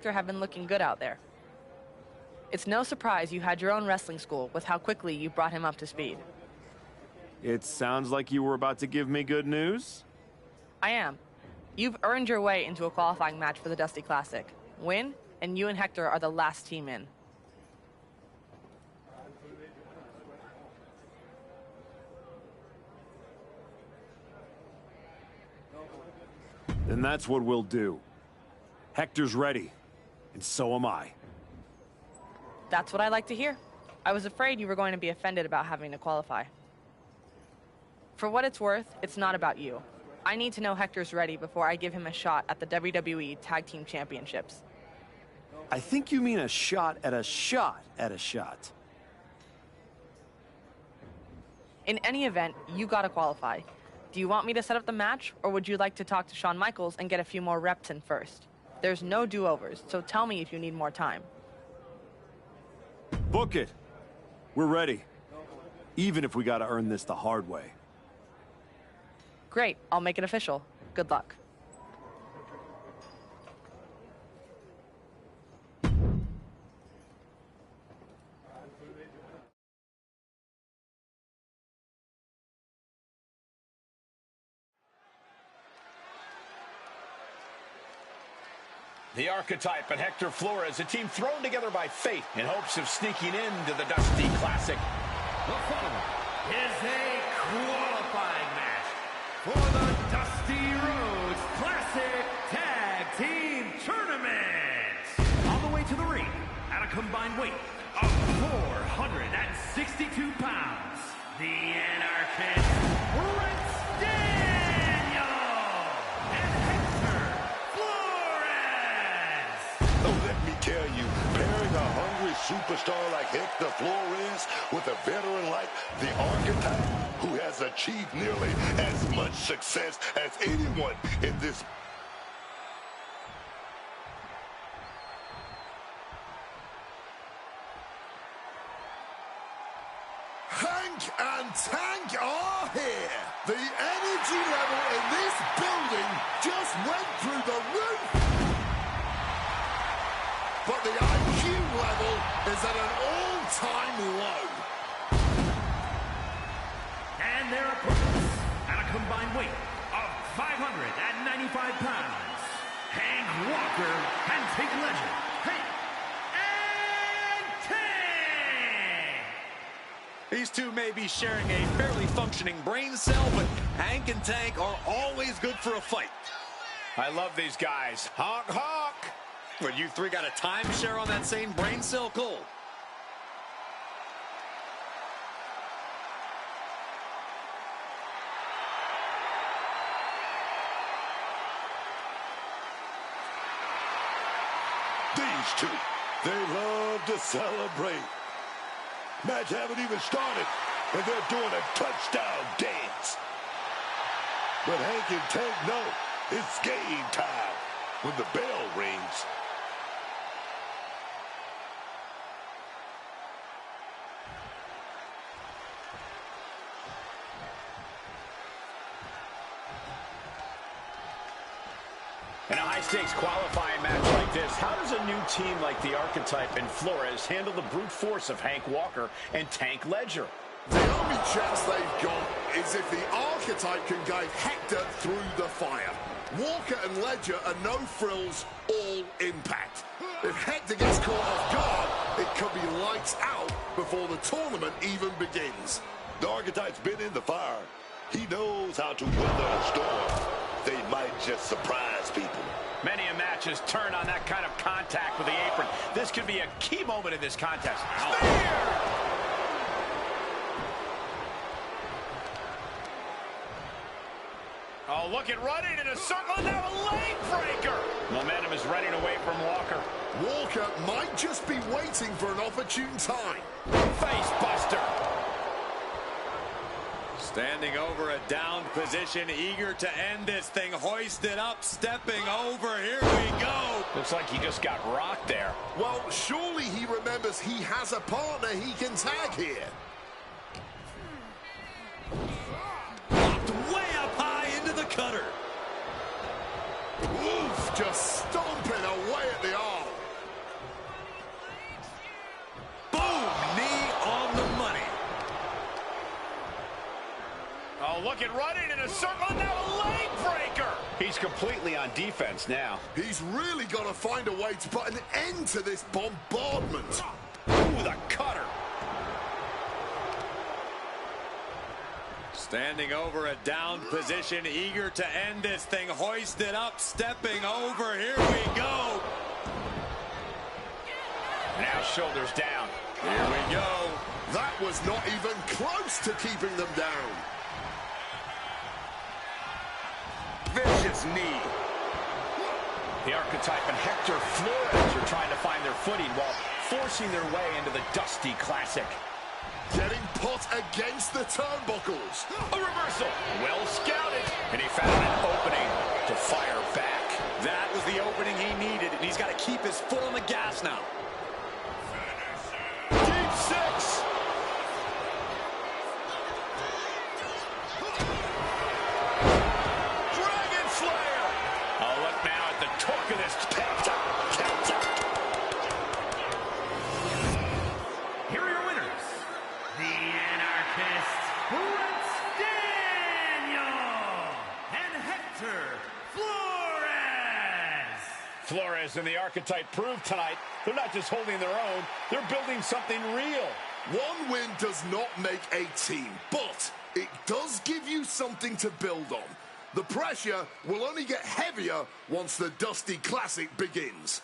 have been looking good out there. It's no surprise you had your own wrestling school with how quickly you brought him up to speed. It sounds like you were about to give me good news. I am. You've earned your way into a qualifying match for the Dusty Classic. Win, and you and Hector are the last team in. Then that's what we'll do. Hector's ready, and so am I. That's what I like to hear. I was afraid you were going to be offended about having to qualify. For what it's worth, it's not about you. I need to know Hector's ready before I give him a shot at the WWE Tag Team Championships. I think you mean a shot at a shot at a shot. In any event, you gotta qualify. Do you want me to set up the match, or would you like to talk to Shawn Michaels and get a few more reps in first? There's no do-overs, so tell me if you need more time. Book it. We're ready. Even if we gotta earn this the hard way. Great, I'll make it official. Good luck. The Archetype and Hector Flores, a team thrown together by fate in hopes of sneaking into the Dusty Classic. The following is a qualifying match for the Dusty Rhodes Classic Tag Team Tournament. On the way to the ring, at a combined weight of 462 pounds, the Anarchist, Prince Daniel, and Hector Flores. Oh, let me tell you, pairing a hungry superstar like Hector Flores with a veteran like the Archetype, who has achieved nearly as much success as anyone in this. Hank and Tank are here. The energy level in this building just went through the roof. But the IQ level is at an all-time low. And their opponents, at a combined weight of 595 pounds, Hank Walker and Tank Legend. Hank and Tank! These two may be sharing a fairly functioning brain cell, but Hank and Tank are always good for a fight. I love these guys. Honk, honk! But you three got a timeshare on that same brain cell, Cole? These two, they love to celebrate. Match haven't even started, and they're doing a touchdown dance. But Hank and Tank know it's game time when the bell rings. In a high-stakes qualifying match like this, how does a new team like the Archetype and Flores handle the brute force of Hank Walker and Tank Ledger? The only chance they've got is if the Archetype can guide Hector through the fire. Walker and Ledger are no frills, all impact. If Hector gets caught off guard, it could be lights out before the tournament even begins. The Archetype's been in the fire. He knows how to weather a storm. They might just surprise people. Many a match has turned on that kind of contact with the apron. This could be a key moment in this contest. Oh, look at running in a circle, and now a leg breaker. Momentum is running away from Walker. Walker might just be waiting for an opportune time. Face buster. Standing over a downed position, eager to end this thing, hoisted up, stepping over, here we go. Looks like he just got rocked there. Well, surely he remembers he has a partner he can tag here. Popped way up high into the cutter. Oof, just stomping away at the arm. make it running in a circle, and now a leg breaker. He's completely on defense now. He's really got to find a way to put an end to this bombardment. Ooh, the cutter. Standing over a down position, eager to end this thing. Hoisted up, stepping over. Here we go. Now shoulders down. Here we go. That was not even close to keeping them down. Vicious knee. The Archetype and Hector Flores are trying to find their footing while forcing their way into the Dusty Classic. Getting put against the turnbuckles. A reversal. Well scouted. And he found an opening to fire back. That was the opening he needed, and he's got to keep his foot on the gas now. Deep six. Dragon Slayer. Oh, look now at the torque of this peptide. Here are your winners. The Anarchists, Prince Daniel and Hector Flores. Flores and the Archetype proved tonight they're not just holding their own, they're building something real. One win does not make a team, but it does give you something to build on. The pressure will only get heavier once the Dusty Classic begins.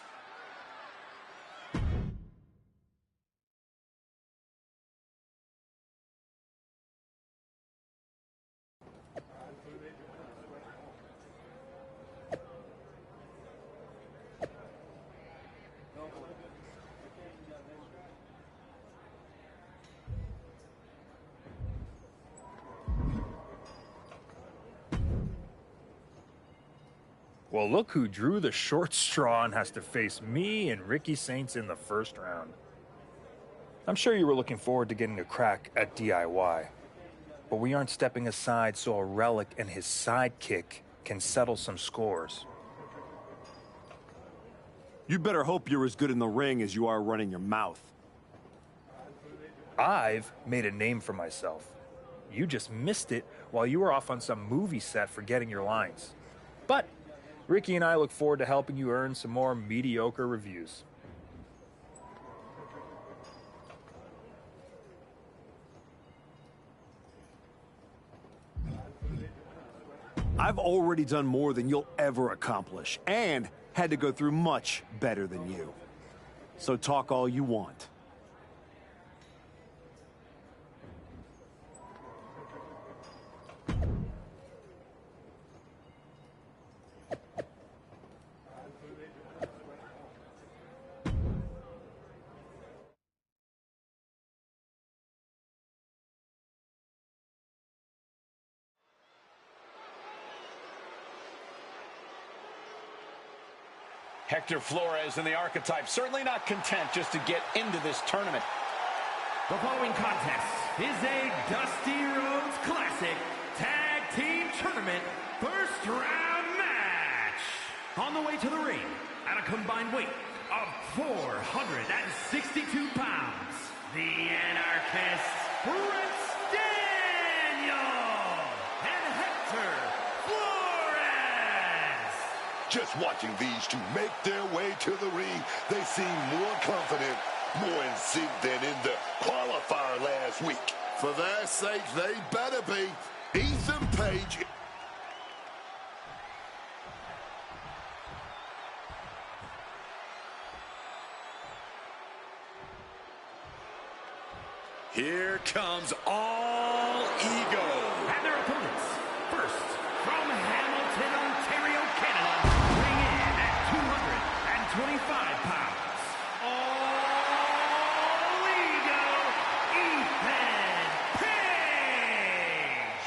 Well, look who drew the short straw and has to face me and Ricky Saints in the first round. I'm sure you were looking forward to getting a crack at DIY, but we aren't stepping aside so a relic and his sidekick can settle some scores. You better hope you're as good in the ring as you are running your mouth. I've made a name for myself. You just missed it while you were off on some movie set forgetting your lines. But Ricky and I look forward to helping you earn some more mediocre reviews. I've already done more than you'll ever accomplish, and had to go through much better than you. So talk all you want. Hector Flores and the Archetype certainly not content just to get into this tournament. The following contest is a Dusty Rhodes Classic Tag Team Tournament first round match. On the way to the ring, at a combined weight of 462 pounds, the Anarchists, Prince Daniel and Hector Flores. Just watching these two make their way to the ring, they seem more confident, more in sync than in the qualifier last week. For their sake, they better be. Ethan Page. Here comes all ego. And their opponents, first, from Hamilton, Ontario, Canada, weighing in at 225 pounds, all ego, Ethan Page.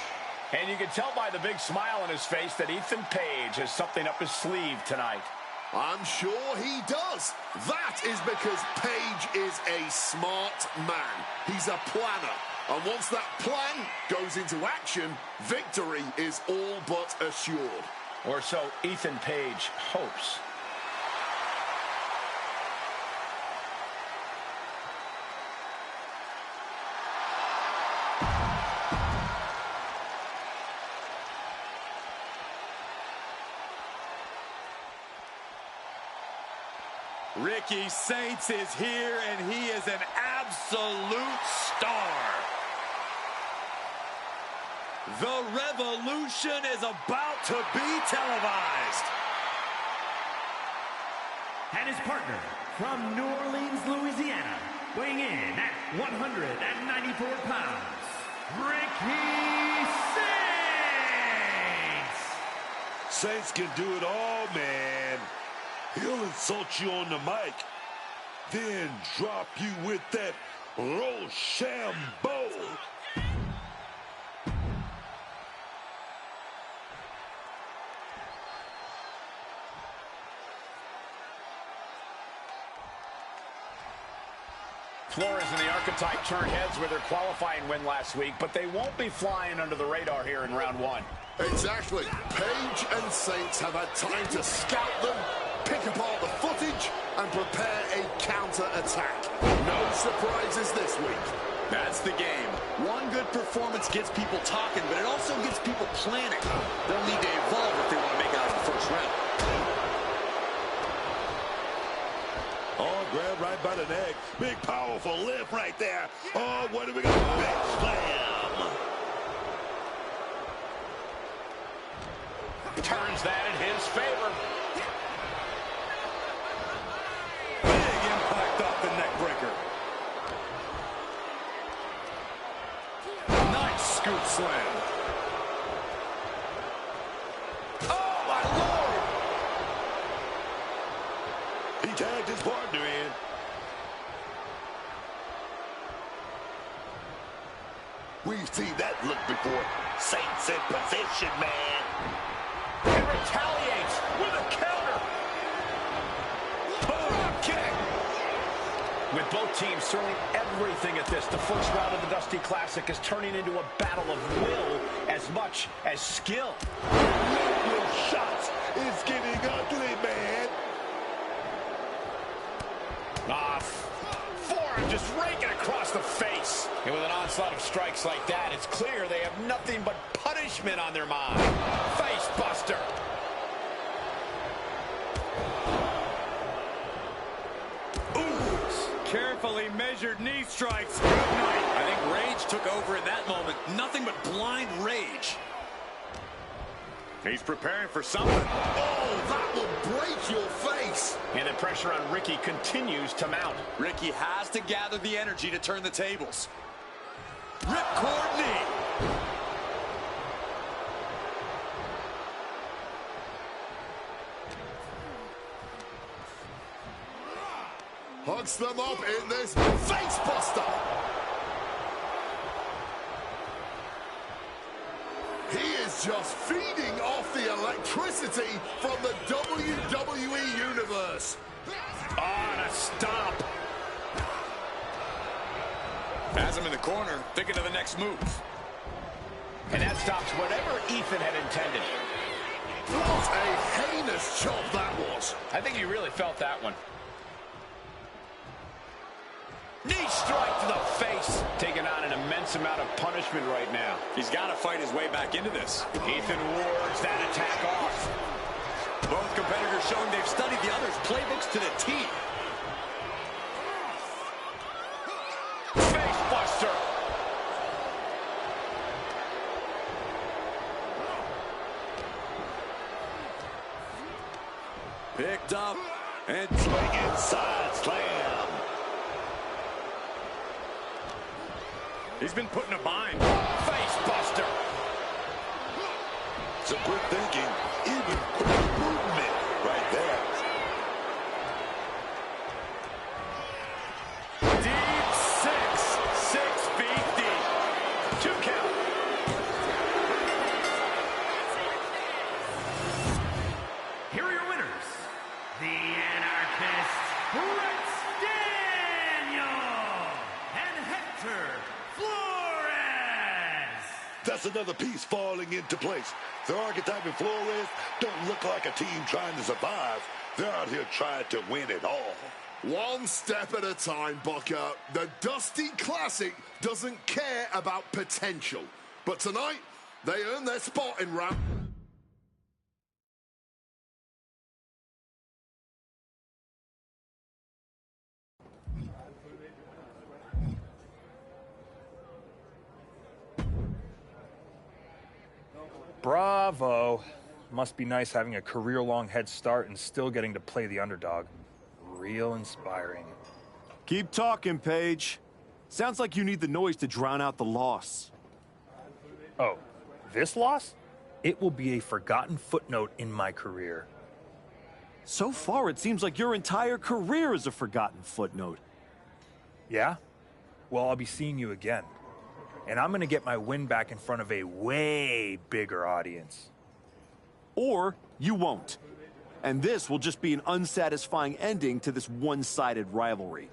And you can tell by the big smile on his face that Ethan Page has something up his sleeve tonight. I'm sure he does. That is because Page is a smart man. He's a planner. And once that plan goes into action, victory is all but assured. Or so Ethan Page hopes. Ricky Saints is here, and he is an absolute star. The revolution is about to be televised. And his partner from New Orleans, Louisiana, weighing in at 194 pounds, Ricky Saints! Saints can do it all, man. He'll insult you on the mic, then drop you with that Rochambeau. Flores and the Archetype turned heads with their qualifying win last week, but they won't be flying under the radar here in round one. Exactly. Page and Saints have had time to scout them, pick apart the footage, and prepare a counter-attack. No surprises this week. That's the game. One good performance gets people talking, but it also gets people planning. They'll need to evolve if they want to make it out of the first round. Oh, grab right by the neck. Big, powerful lift right there. Oh, what are we going to do? Big slam. Turns that in his favor. Big impact off the neck breaker. Nice scoop slam. Oh, my Lord! He tagged his partner in. We've seen that look before. Saints in position, man. And retaliates with a counter. Boom, kick. With both teams throwing everything at this, the first round of the Dusty Classic is turning into a battle of will as much as skill. Real shots. It's getting ugly, man. Forearm just raking across the face. And with an onslaught of strikes like that, it's clear they have nothing but punishment on their mind. Face buster. Carefully measured knee strikes. Good night. I think rage took over in that moment. Nothing but blind rage. He's preparing for something. Oh, that will break your face. And the pressure on Ricky continues to mount. Ricky has to gather the energy to turn the tables. Ripcord knee. Hugs them up in this face buster. He is just feeding off the electricity from the WWE Universe. On a stomp. Has him in the corner, thinking of the next move. And that stops whatever Ethan had intended. What a heinous chop that was. I think he really felt that one. Knee strike to the face. Taking on an immense amount of punishment right now. He's got to fight his way back into this. Ethan wards that attack off. Both competitors showing they've studied the other's playbooks to the T. Face buster. Picked up and swinging side slam. He's been put in a bind. Face buster. Some quick thinking, even quick movement right there. Deep six feet deep. 2 count. Here are your winners, the Anarchist, Brett Daniel, and Hector Flores. That's another piece falling into place. The Archetype and Flores don't look like a team trying to survive. They're out here trying to win it all. One step at a time, Bucker. The Dusty Classic doesn't care about potential. But tonight, they earn their spot in round... Bravo. Must be nice having a career-long head start and still getting to play the underdog. Real inspiring. Keep talking, Paige. Sounds like you need the noise to drown out the loss. Oh, this loss? It will be a forgotten footnote in my career. So far, it seems like your entire career is a forgotten footnote. Yeah? Well, I'll be seeing you again. And I'm going to get my win back in front of a way bigger audience. Or you won't. And this will just be an unsatisfying ending to this one-sided rivalry.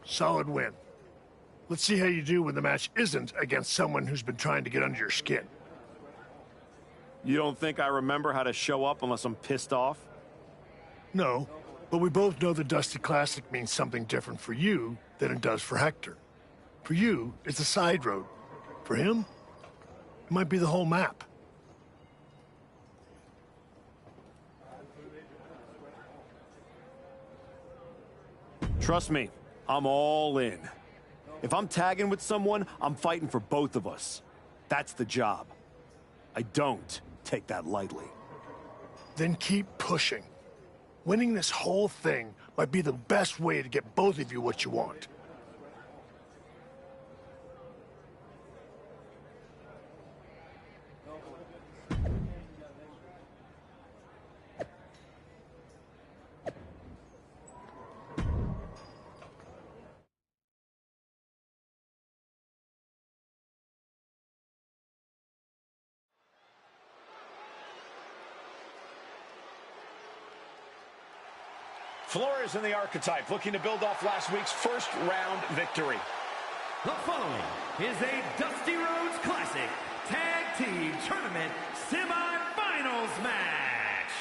Solid win. Let's see how you do when the match isn't against someone who's been trying to get under your skin. You don't think I remember how to show up unless I'm pissed off? No, but we both know the Dusty Classic means something different for you than it does for Hector. For you, it's a side road. For him, it might be the whole map. Trust me, I'm all in. If I'm tagging with someone, I'm fighting for both of us. That's the job. I don't take that lightly. Then keep pushing. Winning this whole thing might be the best way to get both of you what you want. Flores in the Archetype looking to build off last week's first-round victory. The following is a Dusty Rhodes Classic Tag Team Tournament Semi-Finals match.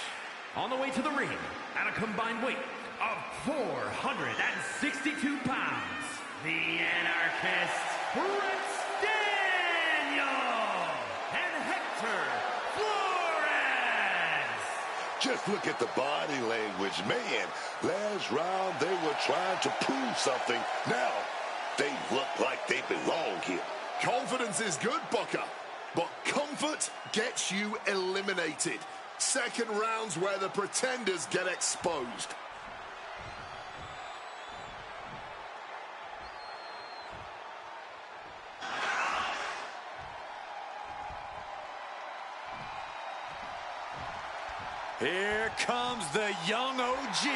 On the way to the ring at a combined weight of 462 pounds, the Anarchist Prince Daniel and Hector Flores. Just look at the body language, man. Last round, they were trying to prove something. Now, they look like they belong here. Confidence is good, Booker, but comfort gets you eliminated. Second round's where the pretenders get exposed. Here comes the young OG.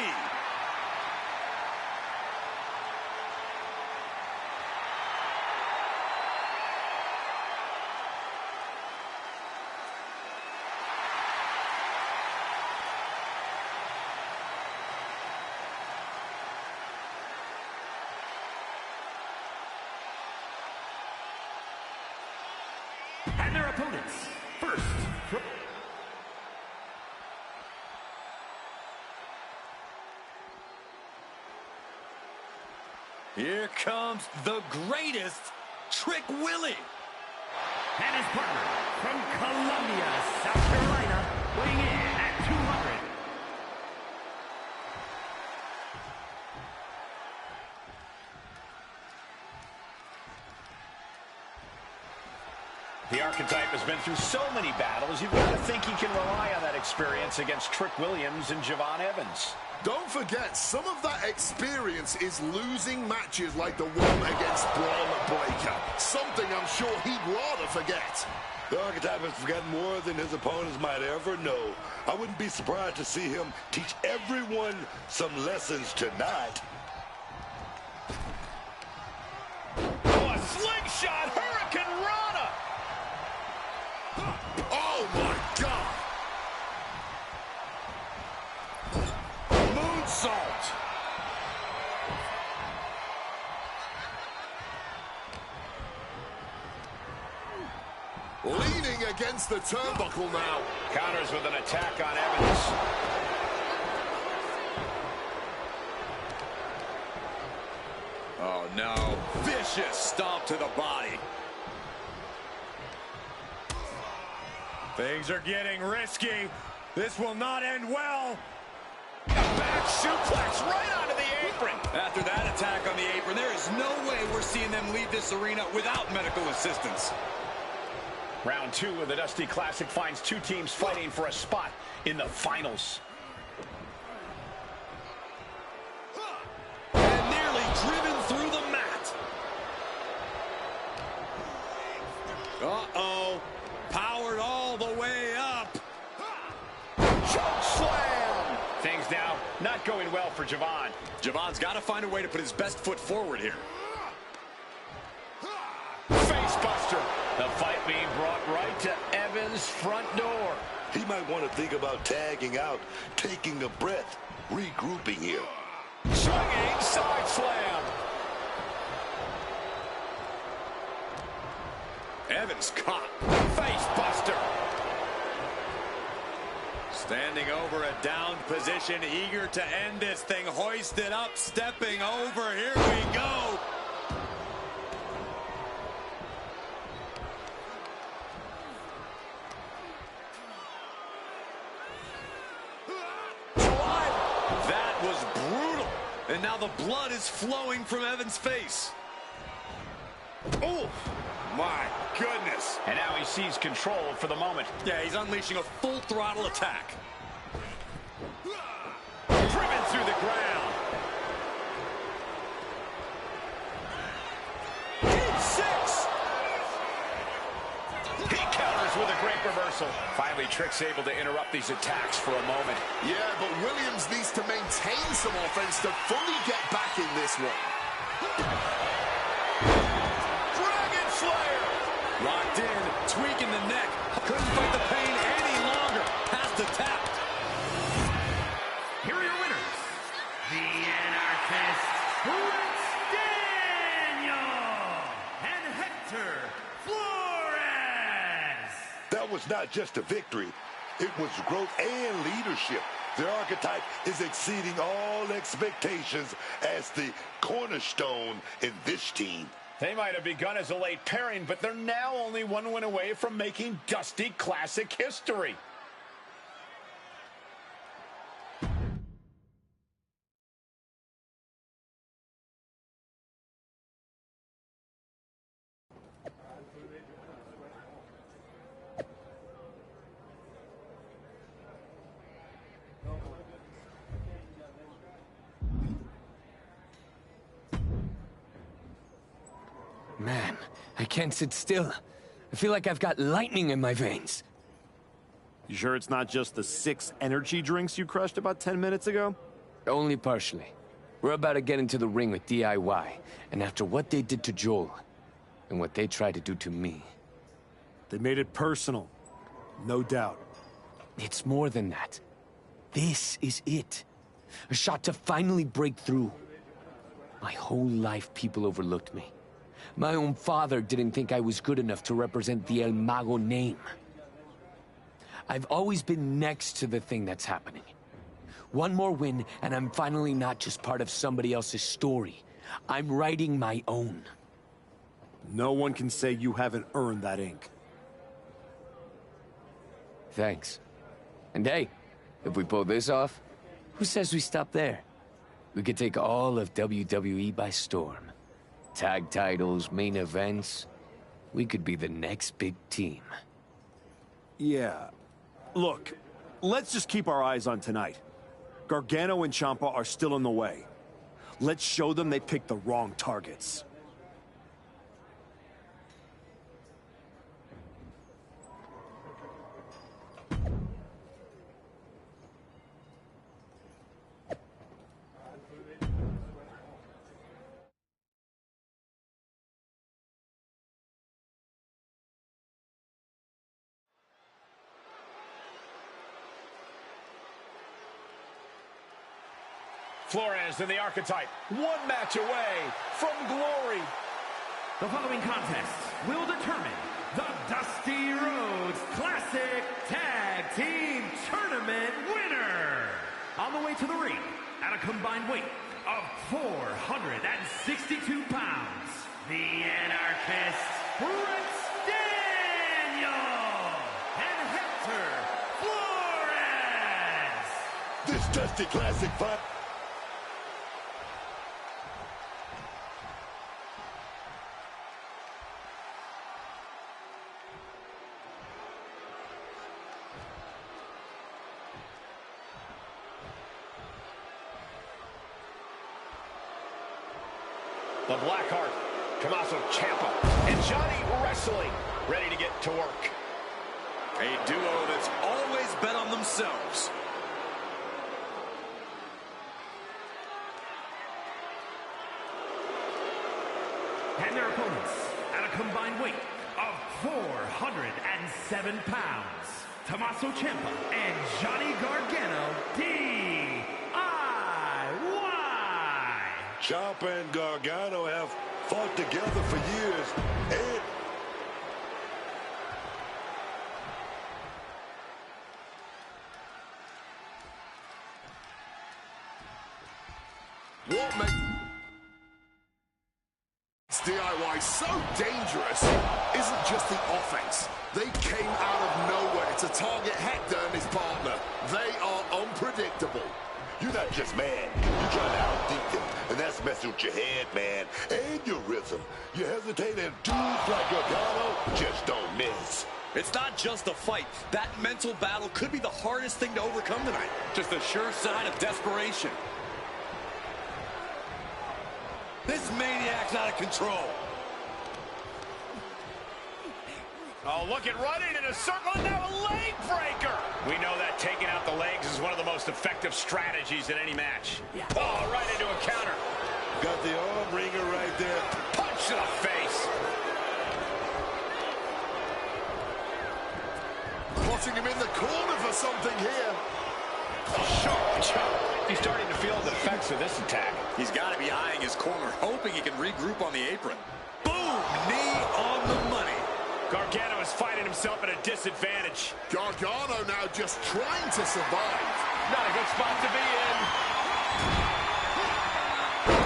And their opponents, first from... Here comes the greatest, Trick Willie. And his partner from Columbia, South Carolina, weighing in at 200. The Archetype has been through so many battles, you've got to think he can rely on that experience against Trick Williams and Javon Evans. Don't forget, some of that experience is losing matches like the one against Braun Breaker. Something I'm sure he'd rather forget. The Archetype has forgotten more than his opponents might ever know. I wouldn't be surprised to see him teach everyone some lessons tonight. Oh, a slingshot Hurricane Rana! Oh, my God! Moonsault! Leaning against the turnbuckle now. Counters with an attack on Evans. Oh, no. Vicious stomp to the body. Things are getting risky. This will not end well. A back suplex right onto the apron. After that attack on the apron, there is no way we're seeing them leave this arena without medical assistance. Round 2 of the Dusty Classic finds two teams fighting for a spot in the finals. And nearly driven through the mat. Uh-oh. Powered all the way up. Choke slam. Things now not going well for Javon. Javon's got to find a way to put his best foot forward here. Face buster. The fight being brought right to Evans' front door. He might want to think about tagging out, taking a breath, regrouping here. Swinging side slam. Evans caught. Face buster. Standing over a downed position, eager to end this thing. Hoisted up, stepping over. Here we go. That was brutal. And now the blood is flowing from Evans' face. Oh, my goodness. And now he sees control for the moment. Yeah, he's unleashing a full throttle attack. Driven through the ground. Deep 6. He counters with a great reversal. Finally, Trick's able to interrupt these attacks for a moment. Yeah, but Williams needs to maintain some offense to fully get back in this one. Dragon Slayer. Locked in, tweaking the neck. Couldn't fight the pain any longer. Has to tap. Here are your winners, the Anarchist, Prince Daniel, and Hector Flores. That was not just a victory. It was growth and leadership. Their archetype is exceeding all expectations as the cornerstone in this team. They might have begun as a late pairing, but they're now only one win away from making Dusty Classic history. Man, I can't sit still. I feel like I've got lightning in my veins. You sure it's not just the 6 energy drinks you crushed about 10 minutes ago? Only partially. We're about to get into the ring with DIY, and after what they did to Joel, and what they tried to do to me... They made it personal. No doubt. It's more than that. This is it. A shot to finally break through. My whole life, people overlooked me. My own father didn't think I was good enough to represent the El Mago name. I've always been next to the thing that's happening. One more win, and I'm finally not just part of somebody else's story. I'm writing my own. No one can say you haven't earned that ink. Thanks. And hey, if we pull this off, who says we stop there? We could take all of WWE by storm. Tag titles, main events. We could be the next big team. Yeah. Look, let's just keep our eyes on tonight. Gargano and Ciampa are still in the way. Let's show them they picked the wrong targets. Flores and the Archetype, one match away from glory. The following contest will determine the Dusty Rhodes Classic Tag Team Tournament winner. On the way to the ring, at a combined weight of 462 pounds, the Anarchist, Prince Daniel, and Hector Flores. This Dusty Classic fight The Blackheart, Tommaso Ciampa, and Johnny wrestling, ready to get to work. A duo that's always bet on themselves. And their opponents, at a combined weight of 407 pounds, Tommaso Ciampa and Johnny Gargano, DIY. Ciampa and Gargano have fought together for years, and what makes DIY so dangerous isn't just the offense. They came out of nowhere to target Hector and his partner. They are unpredictable. you're not just mad. You're trying to outthink them, and that's messing with your head, man, and your rhythm. You hesitate, and dudes like Gargano just don't miss. It's not just a fight. That mental battle could be the hardest thing to overcome tonight. Just a sure sign of desperation. This maniac's out of control. Oh, look at running in a circle, and now a leg breaker. We know that taking out the legs is one of the most effective strategies in any match. Oh, right into a counter. Got the arm wringer right there. Punch to the face. Plotting him in the corner for something here. Sharp chop. He's starting to feel the effects of this attack. He's got to be eyeing his corner, hoping he can regroup on the apron. Boom! Knee on the money. Gargano is finding himself at a disadvantage. Gargano now just trying to survive. Not a good spot to be in.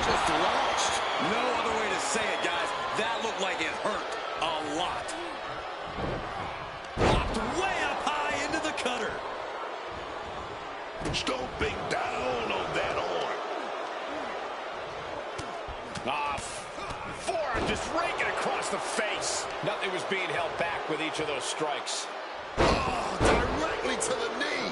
Just launched. No other way to say it, guys. That looked like it hurt a lot. Popped way up high into the cutter. Stomping down on that arm. Forearm just raking across the face. Nothing was being held back with each of those strikes. Oh, directly to the knee.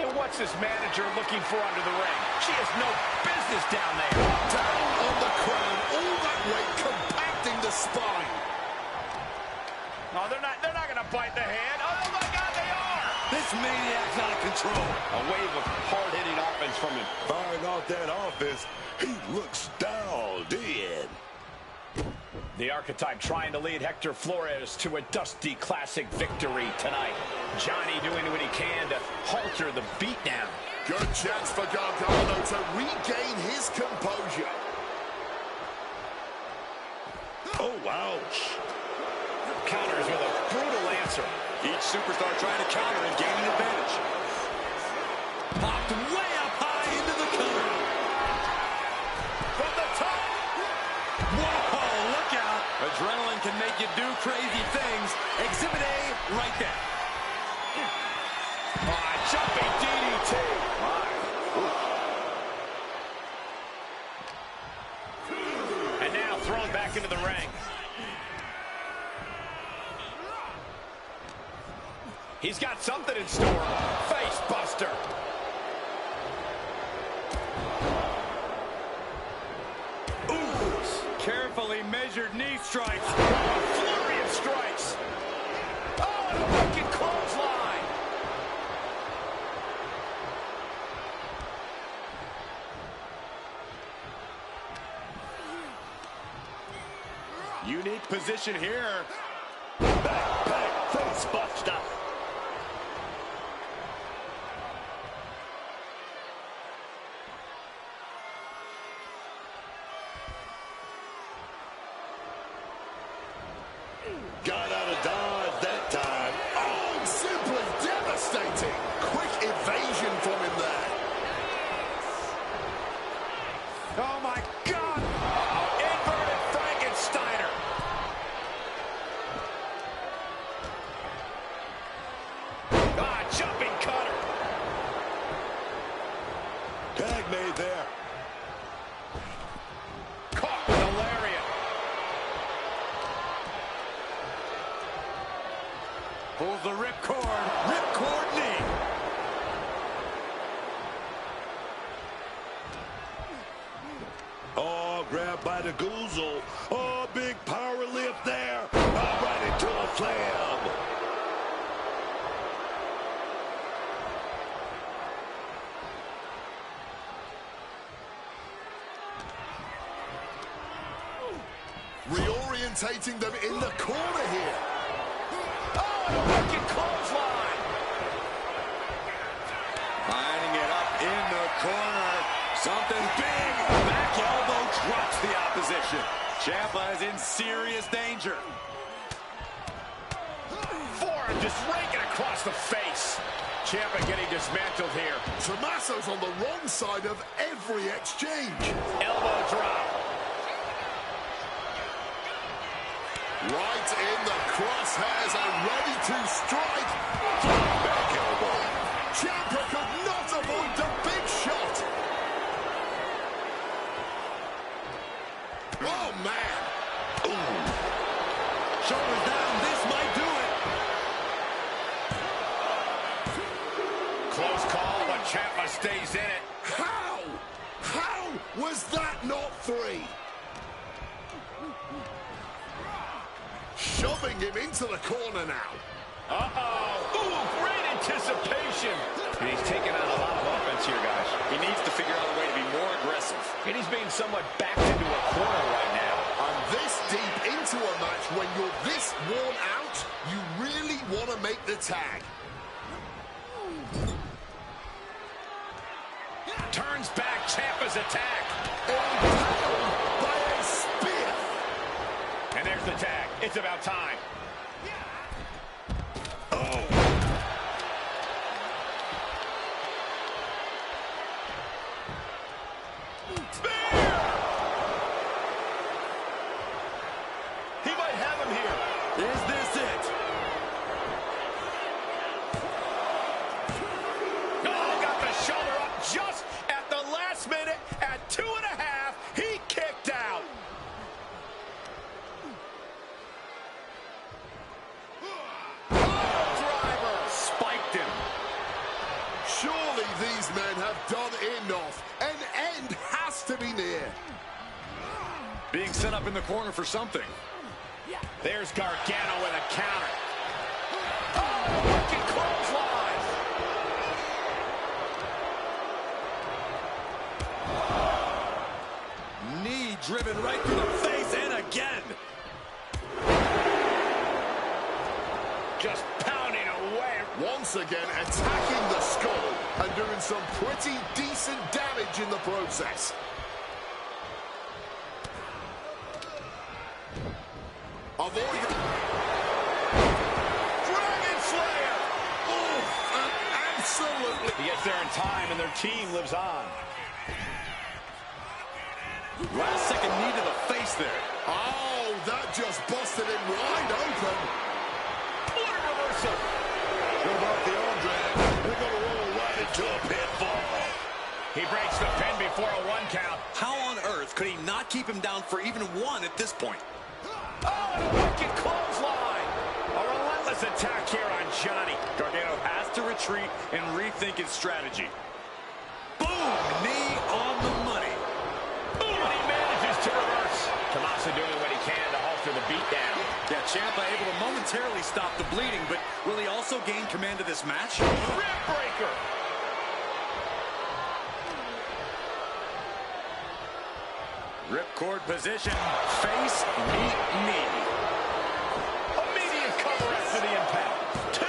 And what's this manager looking for under the ring? She has no business down there. Down on the crown, all that weight compacting the spine. Oh, they're not going to bite the hand. Oh, my God, they are. This maniac's out of control. A wave of hard-hitting offense from him. Firing off that offense, he looks dialed in. The Archetype trying to lead Hector Flores to a Dusty Classic victory tonight. Johnny doing what he can to halter the beatdown. Good chance for Gargano to regain his composure. Oh, ouch. Counters with a brutal answer. Each superstar trying to counter and gain an advantage. Popped way up high into the cutter. From the top. Whoa, look out. Adrenaline can make you do crazy things. Exhibit A right there. Jumping DDT. And now thrown back into the ring. He's got something in store. Face buster. Carefully measured knee strikes. A flurry of strikes. Oh, and a wicked clothesline. Unique position here. Back, face buster. Got out of dodge that time. Oh, simply devastating. Quick evasion from him there. Oh, my God. Inverted Frankensteiner. Jumping cutter. Tag made there. Caught with a lariat. Pulls the ripcord knee. the goozle. Oh, big power lift there. Right into a slam. Reorientating them in the corner here. Oh, a wicked clothesline. Lining it up in the corner. Something big. Back elbow drops the opposition. Ciampa is in serious danger. Forearm just raking across the face. Ciampa getting dismantled here. Tommaso's on the wrong side of every exchange. Elbow drop. Right in the crosshairs and ready to strike. Back elbow. Ciampa could not avoid the big shot. Oh, man. Ooh. Shoulders down. This might do it. Close call, but Ciampa stays in it. How? How was that not 3? Shoving him into the corner now. Uh-oh. Ooh, great anticipation. And he's taking on a lot of offense here, guys. He needs to figure out a way to be more aggressive. And he's being somewhat backed into a corner right now. And this deep into a match, when you're this worn out, you really want to make the tag. Turns back Ciampa's attack. Impaled by a spear. And there's the tag. It's about time. Oh. Spear! He might have him here. Is this it? Oh, got the shoulder up just at the last minute. At 2.5, he kicked out. Spiked him. Surely these men have done enough. An end has to be near. Being set up in the corner for something. There's Gargano with a counter. Oh, wicked clothesline. Knee driven right through the face and again. Just pounding away. Once again, attacking the skull and doing some pretty decent damage in the process. Avoid. Dragon Slayer. Oof, absolutely. He gets there in time, and their team lives on. Last second knee to the face there. Oh, that just busted him wide open. What a reversal. What about the arm drag? They're going to roll right into a pinfall. He breaks the pin before a 1 count. How on earth could he not keep him down for even 1 at this point? Oh, and a wicked clothesline. A relentless attack here on Johnny. Gargano has to retreat and rethink his strategy. Boom! Knee on the money. Boom, and he manages to reverse. Tommaso doing what he can to halter the beatdown. Yeah, Ciampa able to momentarily stop the bleeding, but will he also gain command of this match? Rib breaker. Ripcord position, face, knee. Immediate cover after the impact. 2.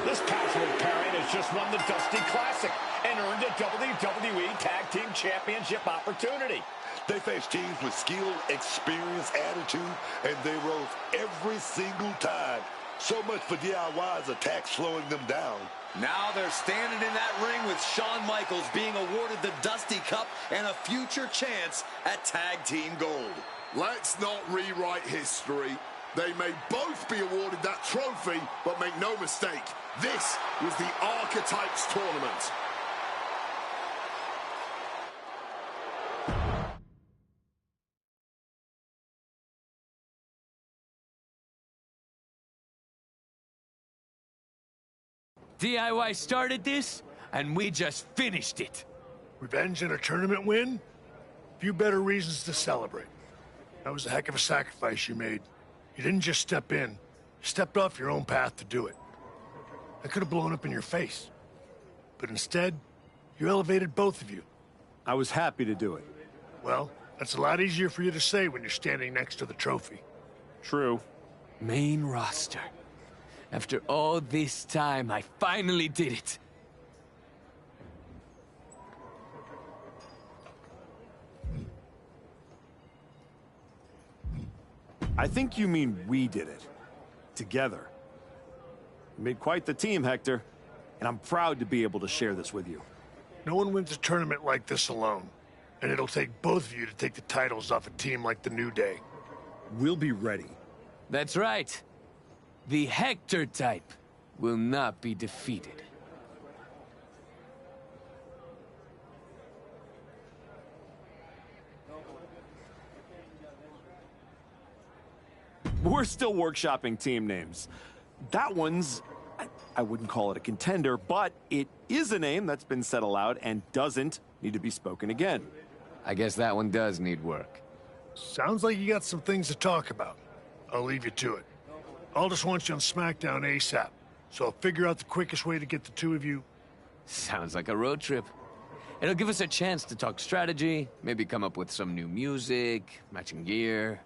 This password pairing has just won the Dusty Classic and earned a WWE Tag Team Championship opportunity. They face teams with skill, experience, attitude, and they rose every single time. So much for DIY's attack slowing them down. Now they're standing in that ring with Shawn Michaels being awarded the Dusty Cup and a future chance at Tag Team Gold. Let's not rewrite history. They may both be awarded that trophy, but make no mistake, this was the Archetypes Tournament. DIY started this, and we just finished it. Revenge and a tournament win? Few better reasons to celebrate. That was a heck of a sacrifice you made. You didn't just step in. You stepped off your own path to do it. I could have blown up in your face. But instead, you elevated both of you. I was happy to do it. Well, that's a lot easier for you to say when you're standing next to the trophy. True. Main roster. After all this time, I finally did it. I think you mean we did it. Together. You made quite the team, Hector. And I'm proud to be able to share this with you. No one wins a tournament like this alone. And it'll take both of you to take the titles off a team like the New Day. We'll be ready. That's right. The Hector type will not be defeated. We're still workshopping team names. That one's... I wouldn't call it a contender, but it is a name that's been said aloud and doesn't need to be spoken again. I guess that one does need work. Sounds like you got some things to talk about. I'll leave you to it. Aldous wants you on SmackDown ASAP, so I'll figure out the quickest way to get the two of you. Sounds like a road trip. It'll give us a chance to talk strategy, maybe come up with some new music, matching gear.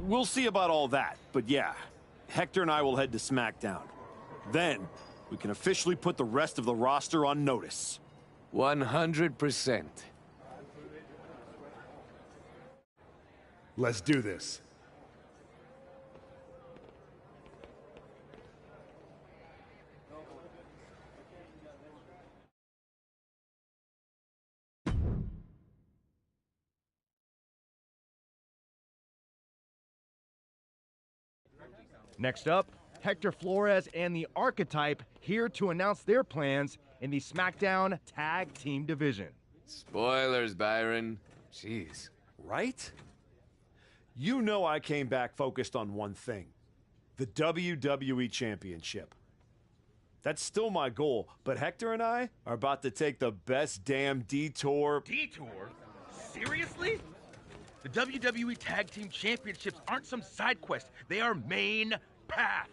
We'll see about all that, but yeah, Hector and I will head to SmackDown. Then, we can officially put the rest of the roster on notice. 100%. Let's do this. Next up, Hector Flores and the Archetype here to announce their plans in the SmackDown Tag Team Division. Spoilers, Byron. Jeez. Right? You know I came back focused on one thing. The WWE Championship. That's still my goal, but Hector and I are about to take the best damn detour... Detour? Seriously? The WWE Tag Team Championships aren't some side quest. They are main path.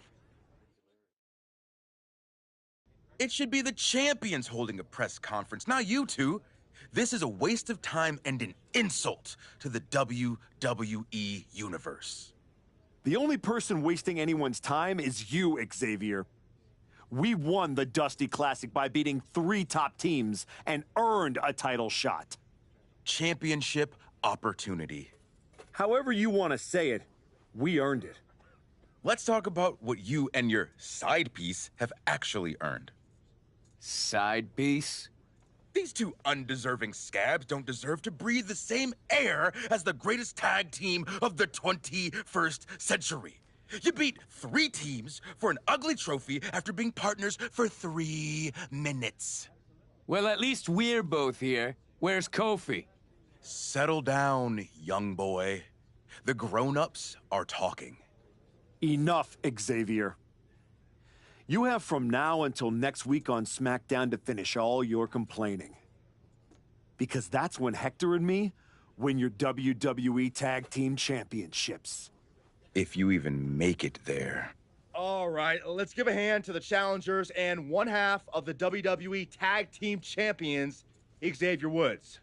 It should be the champions holding a press conference, not you two. This is a waste of time and an insult to the WWE Universe. The only person wasting anyone's time is you, Xavier. We won the Dusty Classic by beating 3 top teams and earned a title shot. Championship opportunity. However you want to say it, we earned it. Let's talk about what you and your side piece have actually earned. Side piece? These two undeserving scabs don't deserve to breathe the same air as the greatest tag team of the 21st century. You beat 3 teams for an ugly trophy after being partners for 3 minutes. Well, at least we're both here. Where's Kofi? Settle down, young boy. The grown-ups are talking. Enough, Xavier. You have from now until next week on SmackDown to finish all your complaining. Because that's when Hector and me win your WWE Tag Team Championships. If you even make it there. All right, let's give a hand to the challengers and one half of the WWE Tag Team Champions, Xavier Woods.